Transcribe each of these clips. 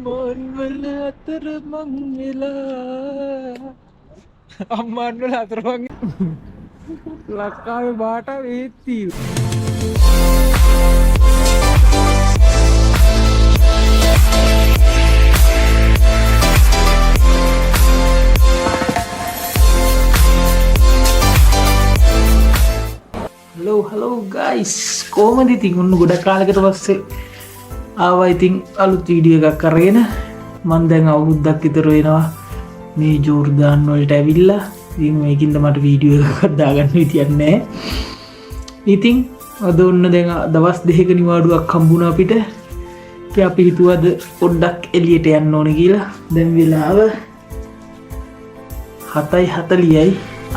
අම්මාන්වල අතරමං වෙලා අම්මාන්වල අතරමං ලක්කාවේ බාට වේත්ති hello guys කොහමද ඉතින් ඔන්න ගොඩක් කාලයකට පස්සේ ආවා ඉතින් අලුත් වීඩියෝ එකක් අරගෙන මම දැන් අවුරුද්දක් විතර වෙනවා මේ ජෝර්දාන් වලට ඇවිල්ලා ඉතින් මේකින්ද මට වීඩියෝ එකක් දාගන්න විදියක් නැහැ ඉතින් අද ඔන්න දැන් දවස් දෙකක නිවාඩුවක් හම්බුණා අපිට ඉතින් අපි හිතුවද පොඩ්ඩක් එළියට යන්න ඕනේ කියලා දැන් වෙලාව 7:40යි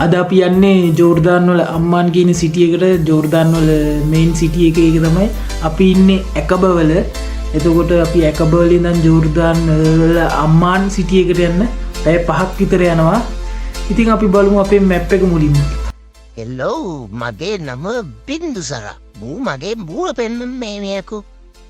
අද අපි යන්නේ ජෝර්දාන් වල අම්මාන් කියන සිටි එකට ජෝර්දාන් වල මේන් සිටි එකේ තමයි අපි ඉන්නේ ඇකබවල එතකොට අපි ඇකබවල ඉඳන් ජෝර්දාන් වල අම්මාන් සිටි එකට යන්න පැය 5ක් විතර යනවා ඉතින් අපි බලමු අපේ මැප් එක මුලින්ම හෙලෝ මගේ නම බින්දුසර මූ මගේ මූල පෙන්වන්නේ මේකෝ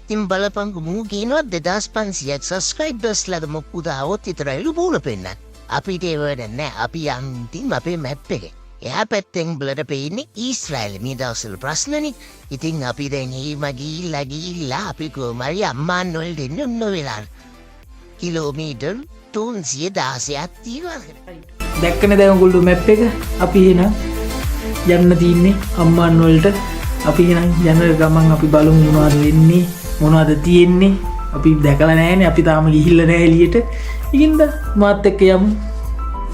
ඉතින් බලපංකෝ මූ කියනවා 2500ක් සබ්ස්ක්‍රයිබර්ස්ලාද මොකුදාවොත් විතරයිලු මූල පෙන්නන්නේ අපිට ඒවට නෑ අපි යන්තින් අපේ මැප් එක එයා පැත්තෙන් බලට පෙන්නේ ඊශ්‍රායල මේ දවස්වල ප්‍රශ්නනේ ඉතින් අපි දැන් එහෙම ගිහිල්ලා අපි කොහමරි අම්මාන් වලට එන්න උන්න වෙලා කිලෝමීටර් 316ක් තියෙනවා දැක්කනේ දැන් ඔයගොල්ලෝ මැප් එක අපි එහෙනම් යන්න තින්නේ අම්මාන් වලට අපි එහෙනම් යන ගමන් අපි බලමු මොනවද වෙන්නේ මොනවද තියෙන්නේ අපි දැකලා නැහැනේ අපි තාම ගිහිල්ලා නැහැ එළියට ඉතින්ද මාත් එක්ක යමු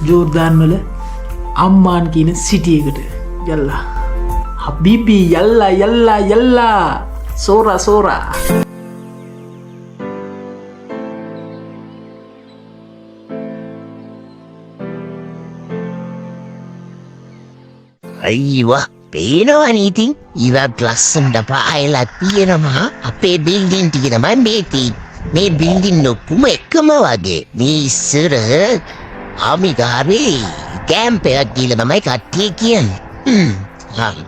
ජෝර්දාන් වල අම්මාන් කියන සිටි එකට යල්ලා හබීබි යල්ලා සෝරා අයිවා පේනවනේ ඉතින් ඉවත් ලස්සනට පායලා තියෙනවා අපේ බිල්ඩින් ටික තමයි මේ තියෙන්නේ මේ බිල්ඩින් ඔක්කොම එකම වගේ මේ ඉස්සර ආමිගාරේ කැම්ප් එකක් ගිහලා තමයි කට්ටිය කියන්නේ හරි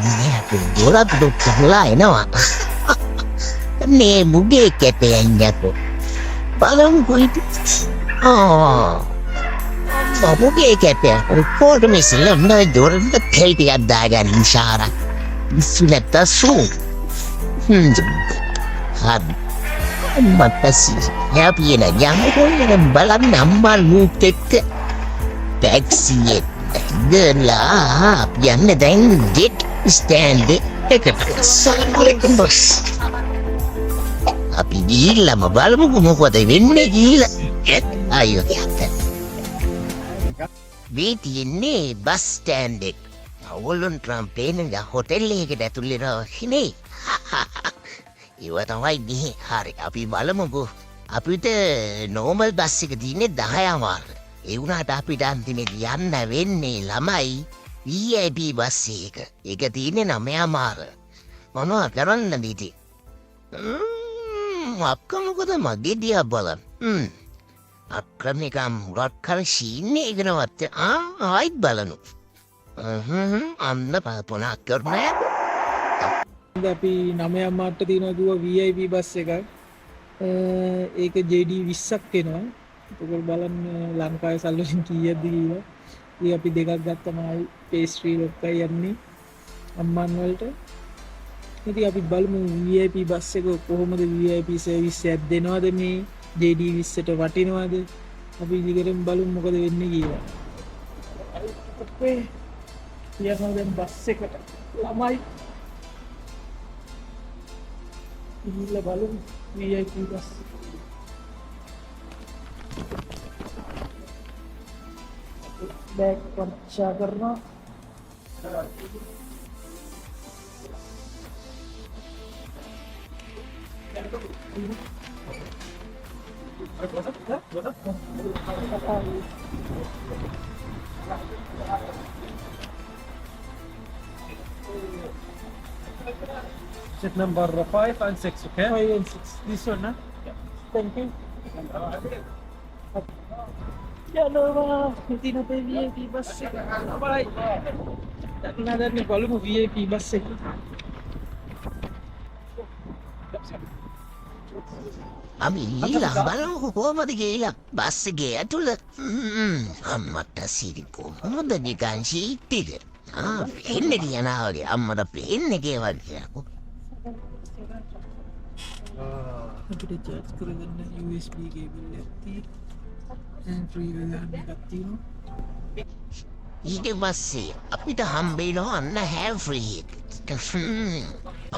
මේ අපේ දොරක් දුක්ඛලා එනවා මේ මුගේ කැපෙන් යකෝ බලමු මුගේ කැපෙන් රිපෝට් මෙසල නෑ දොරට තෙල් ටිකක් දාගන්න ඉන්ෂාරා ඉස්සුලට සූ මතසි හැපියන යම්කොල්ලෙන් බලන්න අම්මල් මූත් එක්ක ටැක්සියේ ගලා යන්න දැන් ජෙට් ස්ටෑන්ඩ් එකට සල්ලෙන් බස් අපි ගිහිල්ලාම බලමු මොකද වෙන්නේ ගිහිල්ලා අයියෝ මේ තියන්නේ බස් ස්ටෑන්ඩ් එක අවුලුන් ට්‍රම්පේන හොටෙල් එකට ඇතුල් වෙනවා හිනේ ඒව තමයි ගිහින් හරි අපි බලමුකෝ අපිට නෝමල් බස් එක තියෙන්නේ 10 මාර්ග ඒ වුණාට අපිට අන්තිමේදී යන්න වෙන්නේ ළමයි VIP බස් එක ඒක තියෙන්නේ 9 මාර්ග මොනවා කරන්නද ඉතින් අක්කා මොකද මගේ දිහා බලන්න අක්‍රමිකම් මුරක් කර ශීන්නේ ඉගෙනවත් ආයිත් බලනු අන්න පොනක් කරන්නේ අපි 9 මාර්ට තියෙනවා කිව්වා VIP බස් එකක් ඒක JD 20ක් එනවා ඒකවල බලන්න ලංකාවේ සල්ලි වලින් කීයක්ද කියලා ඉතින් අපි දෙකක් ගත්තම ආයි පේස්ට්‍රි ලොක්කයි යන්නේ අම්මන් වලට ඉතින් අපි බලමු VIP බස් එක කොහොමද VIP සර්විස් එකක් දෙනවද මේ JD 20ට වටිනවද අපි ඉදිරියෙන් බලමු මොකද වෙන්නේ කියලා අපේ යනවා දැන් බස් එකට ළමයි ඉහිල්ලා බලමු VIP බස් බෑග් පරීක්ෂා කරනවා Seat number 5 and 6, okay? 5 and 6 this one huh? Yeah. Thank you Hello hindi na tayo VIP bus එක bye දැන් බලමු VIP බස් එක අපි ඊළඟ බලමු කොහමද කියලා බස් එකේ ඇතුළත අම්මට සිරි කොහොමද නිකන් ශීතිද පෙන්නේ තියනවා වගේ අම්මට පෙන්නේ කේවල් කියනකො අපිට charge කරගන්න USB cable එකක් තියෙනවා and free ගන්න එකක් තියෙනවා ඊට පස්සේ අපිට හම්බෙනවා අන්න have free එක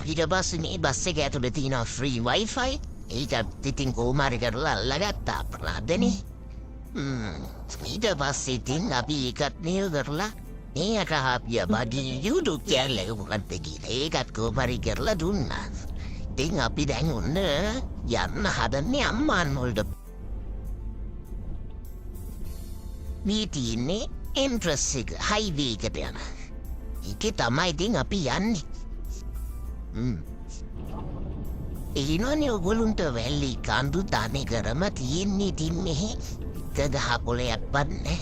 ඊට පස්සේ මේ බස් එක ඇතුළේ තියෙනවා free wifi ඒකත් ඉතින් කොහොමරි කරලා අල්ලගත්තා අපරාධනේ ඊට පස්සේ ඉතින් අපි ඒකත් නේද කරලා මේ අකහාපිය බඩි YouTube channel එක මොකක්ද කියලා ඒකත් කොහොමරි කරලා දුන්නා ඉතින් අපි දැන් ඔන්න යන්න හදන්නේ අම්මාන් වලට මේ තියන්නේ එන්ට්‍රස් එක හයිවේ එකට යන ඒකේ තමයි ඉතින් අපි යන්නේ ඒනවනේ ඔගොල්ලන්ට වැල්ලි කඳු තනි කරම තියෙන්නේ ඉතින් මෙහෙ එක ගහ පොලයක් වන්නේ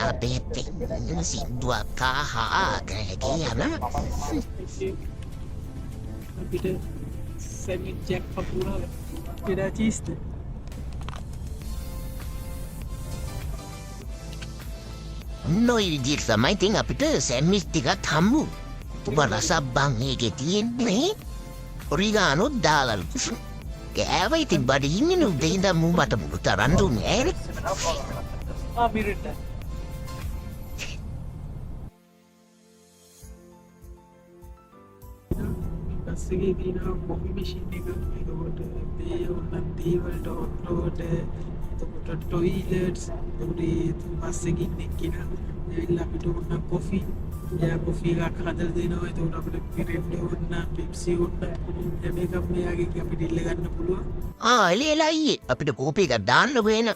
අපේ පෙන්න සින්දුවක් කහා කරගෙන යන අපිට සැමිච් ජැක් පපුරා පෙරා චීස්ද නොයි විදිහට තමයි ඉතින් අපිට සැමිච් ටිකක් හම්බු උඹ රසක් බං ඒකේ තියෙන්නේ ඔරිගානෝ දාලලු කෑව ඉතින් බඩ ඉන්නේ නුඹ ඉඳන් මූ මට මුළු තරන් දුන්නේ ඈ මිරිට බස්සේ තියෙනවා කොෆි මැෂින් එක ඒකට මේ ඔන්න දේවල්ට ඔන්නෝට එතකොට ටොයිලට්ස් ඒකට බස් එකකින් එක්කිනා එවිල්ලා අපිට ඔන්න කොෆි යා කොෆි එකක් හදලා දෙනවා එතකොට අපිට පිරෙන්න ඕන පෙප්සි ඕන මේක මෙයාගේ අපිට ඉල්ල ගන්න පුළුවන් එලියලා අයියේ අපිට කෝපි එකක් දාන්න වෙන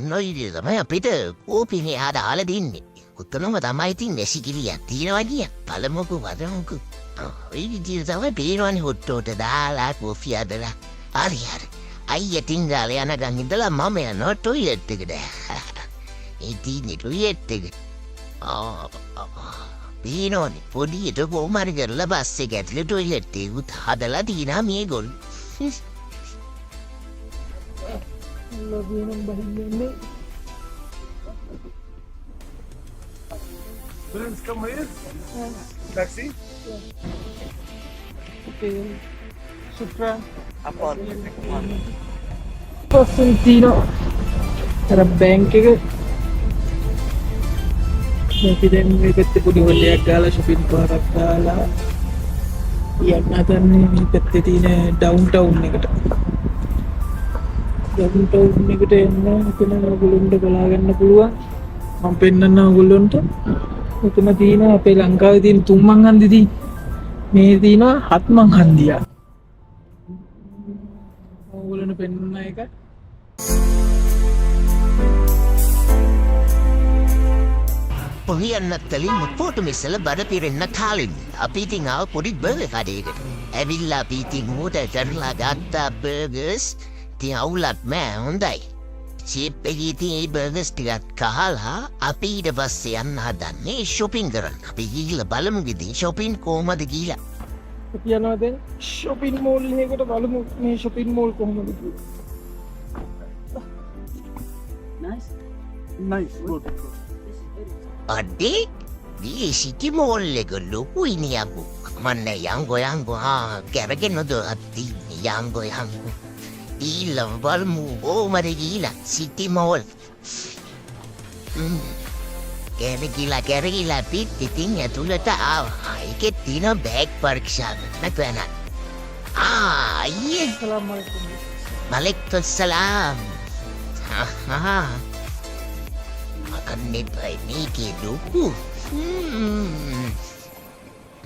නොයිද තමයි අපිට කෝපි මෙහා දාලා දෙන්නේ උත්තනම තමයි ඉතින් නැසිකිලියක් තියෙනවා කිය පළමුකෝ වදමුකෝ ඒ විදිහට තමයි පේනවනේ හොට්ටෝට දාලා කෝපි හදලා හරි හරි අයියා තින්ගාල යනකන් ඉඳලා මම යනවා ටොයිලට් එකට ඒ තියෙන්නේ ටොයිලට් එක පේනවනේ පොඩියට කොහොමරි කරලා බස් එක ඇතුලේ ටොයිලට් එකත් හදලා තියෙනවා මේගොල්ලෝ ලබුණම් බහින්නේ Friends, come here. Taxi. සුප්‍රා Upon. පස්සෙන් තියෙනවා අර බැංක් එක අපි දැන් මේ පැත්තේ පොඩි හොල්ලයක් ගාලා shopping පාරක් දාලා යන්න හදන්නේ මේ පැත්තේ තියෙන ඩවුන්ටවුන් එකට ඩවුන්ටවුන් එකට එන්න එතන ඔයගොල්ලන්ට බලා ගන්න පුළුවන් මම පෙන්නන්න ඔයගොල්ලන්ට එතන තියෙන අපේ ලංකාවේ තියෙන 3 මං හන්දිදී මේ තියෙනවා 7 මං හන්දියක් ඔයගොල්ලන්ට පෙන්නන එක පොහියන්න තලින් මුපෝටු මිස්සල බඩ පිරෙන්න කාලින් අපි ඉතින් ආව පොඩි බර්ගර් කඩේකට ඇවිල්ලා අපි ඉතින් උඩ කරලා ගත්තා බර්ගර්ස් ඉතින් අවුලක් නෑ හොඳයි චිප් එකේ තියෙන බර්ගර්ස් ටිකක් කහලා අපි ඊට පස්සේ යන්න හදන්නේ shopping කරන්න අපි ගිහලා බලමු ඉතින් shopping කොහමද කියලා අපි යනවා දැන් shopping mall එකකට බලමු මේ shopping mall කොහමද කියලා Nice. Good. අඩේ මේ සිටි මෝල් එක ලොකුයි නේ අම්මෝ මන්නේ යංගෝ කැරගෙන දොatti යංගෝ ඊළඟ බලමු ඕමර ගිහිලා සිටි මෝල් කැරකිලා පිටින් ඇතුළට ආවා ඒකේ තියෙන බෑග් පරීක්ෂා කරන්න අයියේ සලාම් අලයිකුම් මලයිකුම් සලාම් අකන්නේ බයි මේකේ ලොකු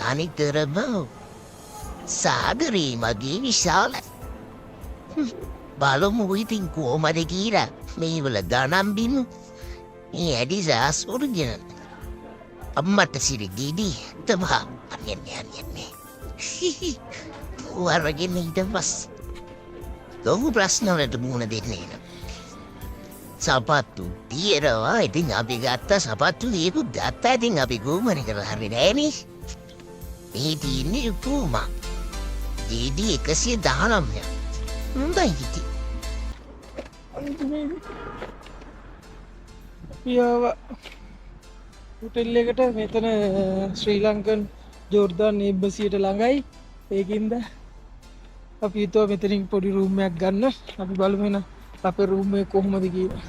අනිතරම සාගරේ මගේ විශාල බලමු ඉතින් කොහමද කියලා මේ වල ගණන් බිමු මේ ඇඩිසාස් ඔරිජිනල් අම්මට සිරි ගිඩි තමා අන්නේ වරගෙන ඊට පස්සේ ලොකු ප්‍රශ්න වලට මුහුණ දෙන්නේ නෑ සපත්තු තියෙනවා ඉතින් අපි ගත්ත සපත්තු දීපු ගත්තා ඉතින් අපි ගෝමන කරලා හරි නෑනේ මේ තියෙන්නේ පූමා DD 119 හොඳයි ඉතින්. පියාව හොටෙල් එකට මෙතන ශ්‍රී ලංකන් ජෝර්දාන් එම්බසියට ළඟයි. ඒකින්ද අපි හිතුවා මෙතනින් පොඩි රූම් එකක් ගන්න. අපි බලමු එන අපේ රූම් එක කොහොමද කියලා.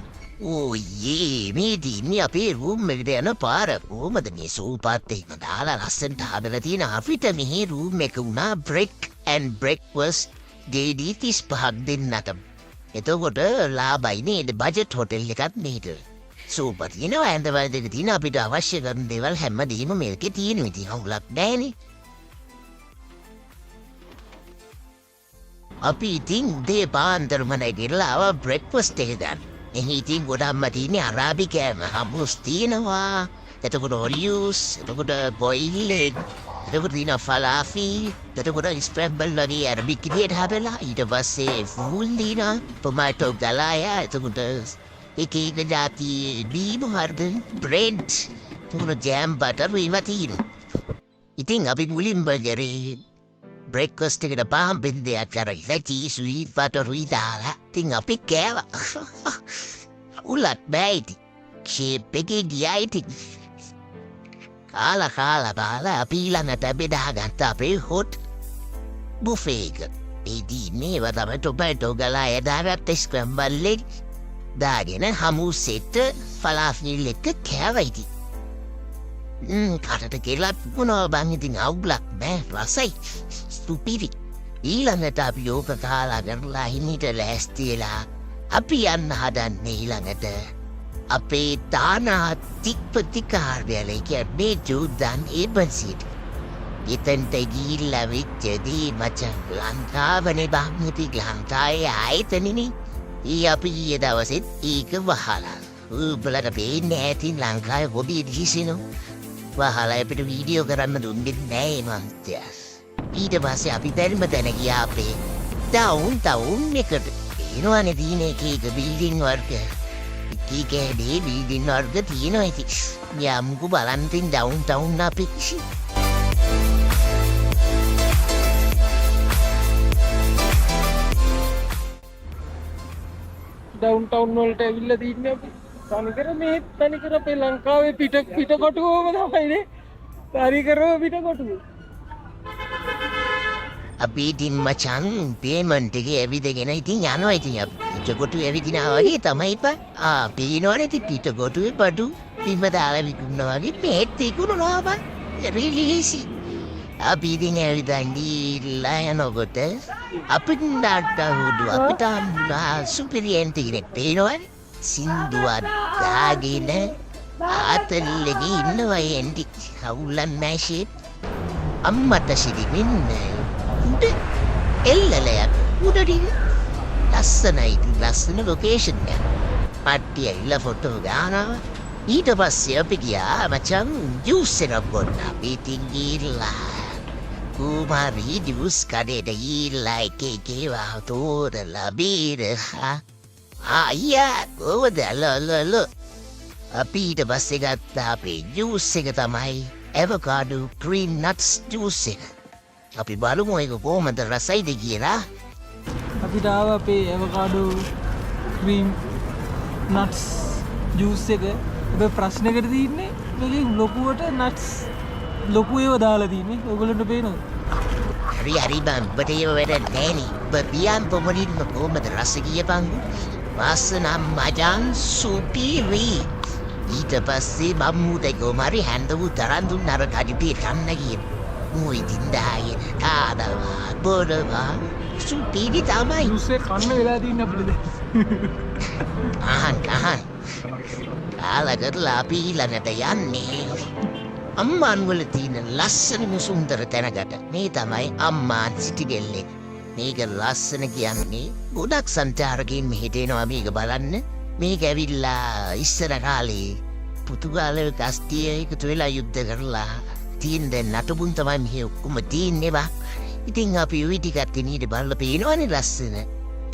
ඕයේ මේ දින්නේ අපේ රූම් එකට යන පාර කොහමද මේ සූපාත් එහෙම දාලා ලස්සනට හදලා තියෙන අපිට මේ රූම් එක උනා බ්‍රෙක් ඇන්ඩ් බ්‍රෙක්ෆාස්ට් ඩේඩි 35ක් දෙන්නට. එතකොට ලාභයි නේද බජට් හොටෙල් එකක් නේද. සූපර් තියෙනවා ඇඳවල දෙක තියෙන අපිට අවශ්‍ය කරන දේවල් හැමදේම මේකේ තියෙනවා. ඉතින් අවුලක් නැහැනේ. අපි ඉතින් දේ පාන්දරම නැගිටලා ආවා බ්‍රෙක්ෆාස්ට් එක ගන්න. එහි ඉතින් ගොඩක්ම තියෙන්නේ අරාබි කෑම. හම්බුස් තියෙනවා. එතකොට ඔලියුස්, එතකොට බොයිල් එග්, එතකොට තියෙනවා ෆලාෆිල්, එතකොට ස්ක්‍රැම්බල් වගේ අරබික් විදියට හදලා ඊට පස්සේ ෆූල් තියෙනවා, ටොමැටෝ ගලායා, එතකොට එක જાති බීම හර්ද, බ්‍රෙඩ්, එතකොට ජෑම් බටර් ඒවා තියෙනවා. ඉතින් අපි මුලින්ම කරේ බ්‍රෙක්ෆාස්ට් එකට පාන් බෙදයක් කරලා චීසුයි බටරුයි දාලා ඉතින් අපි කෑවා. උලත් බෑ ඉතින්. ෂේප් එකේ ගියා ඉතින්. කාලා බාලා අපි ළඟට බෙදාගත්ත අපේ හොට් බුෆේ එක. ඒදී මේවා තමයි ටොමැටෝ ගලා යදාගත්ත ස්ක්‍රැම්බල් එග් දාගෙන හමුස් සෙට් ෆලාෆිල් එක කෑවා ඉතින්. කටට කෙලත් මොනවා බං ඉතින් අවුලක් බෑ රසයි. ස්තුපිරි. ඊළඟට අපි ඕක කාලා කරලා හිමිට ලෑස්තිලා අපි යන්න හදන්නේ ඊළඟට අපේ තානාතික්පති කාර්යාලය කියන්නේ ජෝර්දාන් එම්බසියට. එතනට ගිහිල්ලා වෙච්ච දේ මචං ලංකාවනේ බං ඉතින් ලංකාවේ ආයතනෙනේ. අපි ඊයේ දවසෙත් ඒක වහලා. උඹලට පේන්නේ නැතිනම් ලංකාවේ හොබි දිසිනෝ. වහලා අපිට වීඩියෝ කරන්න දුන්නේ නැහැ මන්තයා. ඊට පස්සේ අපි බැරිම තැන ගියා අපේ ටවුන් එකට. එනවනේ තියෙන එක බිල්ඩින් වර්ග. එක දේ බිල්ඩින් වර්ග තියෙනවා ඉතින්. යමුකෝ බලන්න තින් ඩවුන් අපි. ඩවුන් ටවුන් වලට ඇවිල්ලා තින්නේ අපි. තනිකර අපේ ලංකාවේ පිටකොටුවම තමයිනේ. තනිකරම පිටකොටුව. අපි ඉතින් මචං පේමන්ට් එකේ ඇවිදගෙන ඉතින් යනවා ඉතින් අපි. පිටකොටුවේ ඇවිදිනා වගේ තමයි පේනවනේ ඉතින් පිටකොටුවේ බඩු බිම දාලා විකුණනවා වගේ මේත් විකුණනවා බං. රිලීසි. අපි ඉතින් ඇවිදන් ගිහිල්ලා යනකොට අපිට අපිට සුපිරියන්ට් එකක් පේනවනේ. සින්දුවක් දාගෙන ආතල්ලෙගේ ඉන්නවා එන්ටි. අවුලක් නැහැ ෂේප්. අම්මට සිරිමින් උඩ එල්ලලයක් උඩටින් ලස්සන ලොකේෂන් එක. පට්ටිය ඉල්ල ෆොටෝ ගානවා. ඊට පස්සේ අපි ගියා මචං ජූස් එකක් බොන්න. අපි ඉතින් ගිහිල්ලා කුමාරී ජූස් කඩේට ගිහිල්ලා එක ඒවා තෝරලා බීරහා. අයියා කොහොමද අලලල. අපි ඊට පස්සේ ගත්ත අපේ ජූස් එක තමයි ඇවෝකාඩෝ ක්‍රීම් නට්ස් ජූස් එක. අපි බලමු ඒක කොහොමද රසයිද කියලා. අපිට ආව අපේ ඇවෝකාඩෝ ක්‍රීම් නට්ස් ජූස් එක. ඔබ ප්‍රශ්නයකට තියෙන්නේ මේකේ ලොකුවට නට්ස් ලොකු ඒවා දාලා තියෙන්නේ. ඔයගොල්ලන්ට පේනවද? හරි බං ඔබට ඒව වැඩ නෑනේ. ඔබ පියන් පොමරින්ම කොහොමද රස කියපන්. වාසනා මජන් සුපිරි. ඊට පස්සේ මම්මුට ගොමරි හැන්දවු තරන් දුන්න අර කඩිපේ කන්න කියන. ඉතින් දාගෙන කාදවා බොඩවා සුපිරි තමයි. ජූසේ කන්න වෙලා තියෙන අපිට. අහන් කාලා කරලා අපි ඊළඟට යන්නේ අම්මාන් වල තියෙන ලස්සනම සුන්දර තැනකට. මේ තමයි අම්මාන් සිටි ගෙල්ලේ. මේක ලස්සන කියන්නේ ගොඩක් සංචාරකයන් මෙහෙට එනවා මේක බලන්න. මේක ඇවිල්ලා ඉස්සර කාලේ පුතුගාලේ කස්ටිය එකතු වෙලා යුද්ධ කරලා තියෙන දැන් නටබුන් තමයි මෙහෙ ඔක්කොම තියෙන්නේවා. ඉතින් අපි ওই ටිකත් ඉනීට බලලා පේනවනේ ලස්සන.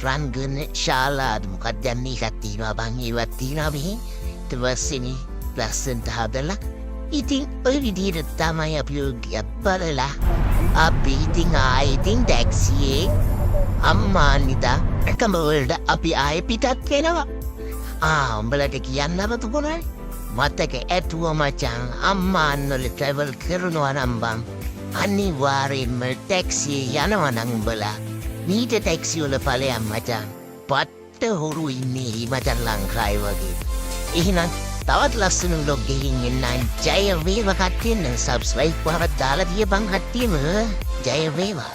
රන්ගන ශාලාද මොකක්ද යන්නේ එකක් තියෙනවා බං ඒවත් තියෙනවා මෙහෙ. ඊට පස්සේනේ ලස්සනට හදලා ඉතින් ඔය විදිහට තමයි අපි බලලා අපි ඉතින් ආයෙත් ටැක්සියේ අම්මානිදා එකමවලට අපි ආය පිටත් වෙනවා. උඹලට කියන්න අවතුකුණයි. මතක ඇතුව මචං අම්මාන්නොල ට්‍රැවල් කරනවා නම්බම්. අනිවාර්යෙන්ම ටැක්සිය යනවනං උඹලා. මීට ටැක්සිවල ඵලයන් මචං. පට්ට හොරු ඉන්නේ මචං ලංකාවේ වගේ. එහෙනම් තවත් ලස්සන vlog එකකින් එන්නම්. ජය වේවා කට්ටියන්. සබ්ස්ක්‍රයිබ් කරලා දාලා තියපන් කට්ටියම. ජය වේවා.